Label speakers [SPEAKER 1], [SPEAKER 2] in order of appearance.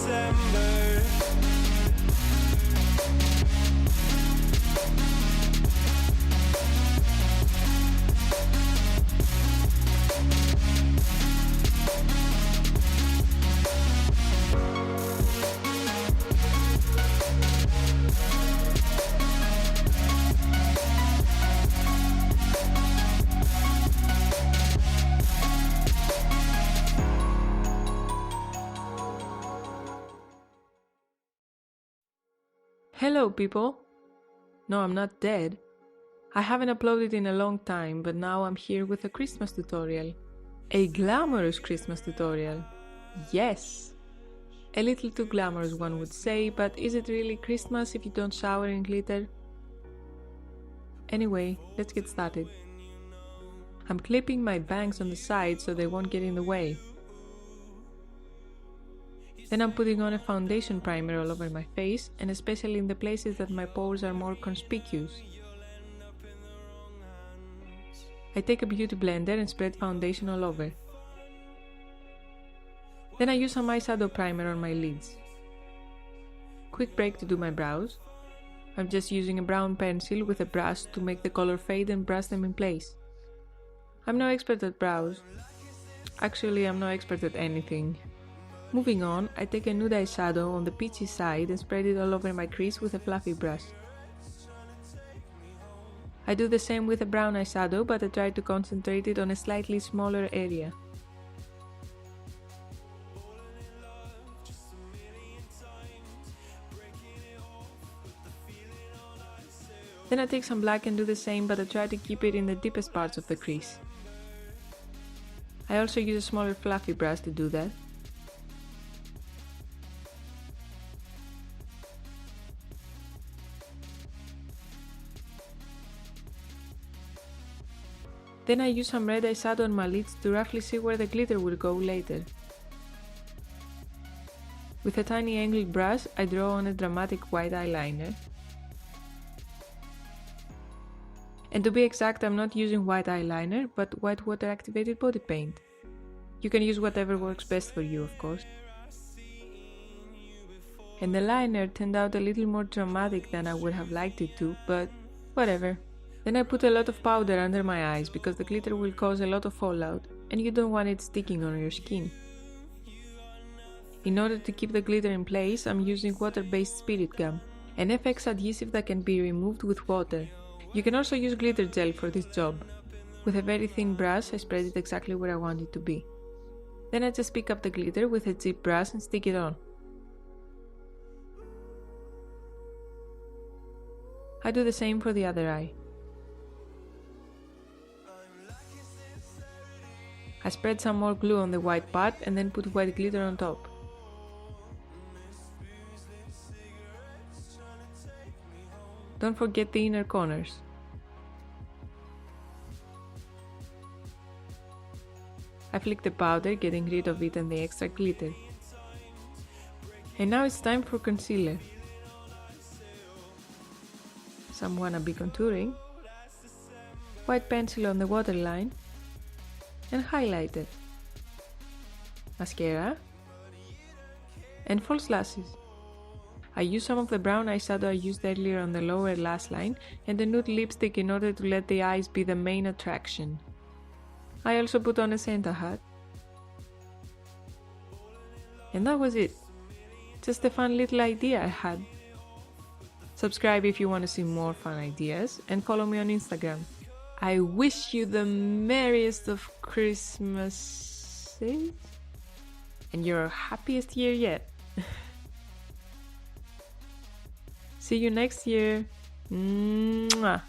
[SPEAKER 1] December.
[SPEAKER 2] Hello people! No, I'm not dead. I haven't uploaded in a long time, but now I'm here with a Christmas tutorial. A glamorous Christmas tutorial. Yes! A little too glamorous, one would say, but is it really Christmas if you don't shower in glitter? Anyway, let's get started. I'm clipping my bangs on the side so they won't get in the way. Then I'm putting on a foundation primer all over my face, and especially in the places that my pores are more conspicuous. I take a beauty blender and spread foundation all over. Then I use some eyeshadow primer on my lids. Quick break to do my brows. I'm just using a brown pencil with a brush to make the color fade and brush them in place. I'm no expert at brows. Actually, I'm no expert at anything. Moving on, I take a nude eyeshadow on the peachy side and spread it all over my crease with a fluffy brush. I do the same with a brown eyeshadow, but I try to concentrate it on a slightly smaller area. Then I take some black and do the same, but I try to keep it in the deepest parts of the crease. I also use a smaller fluffy brush to do that. Then I use some red eyeshadow on my lids to roughly see where the glitter will go later. With a tiny angled brush, I draw on a dramatic white eyeliner. And to be exact, I'm not using white eyeliner, but white water activated body paint. You can use whatever works best for you, of course. And the liner turned out a little more dramatic than I would have liked it to, but whatever. Then I put a lot of powder under my eyes because the glitter will cause a lot of fallout and you don't want it sticking on your skin. In order to keep the glitter in place, I'm using water-based spirit gum, an FX adhesive that can be removed with water. You can also use glitter gel for this job. With a very thin brush, I spread it exactly where I want it to be. Then I just pick up the glitter with a cheap brush and stick it on. I do the same for the other eye. I spread some more glue on the white part and then put white glitter on top. Don't forget the inner corners. I flick the powder, getting rid of it and the extra glitter. And now it's time for concealer. Some wannabe contouring, white pencil on the waterline, and highlighter, mascara, and false lashes. I use some of the brown eyeshadow I used earlier on the lower lash line and a nude lipstick in order to let the eyes be the main attraction. I also put on a Santa hat. And that was it. Just a fun little idea I had. Subscribe if you want to see more fun ideas and follow me on Instagram. I wish you the merriest of Christmases and your happiest year yet. See you next year. Mwah.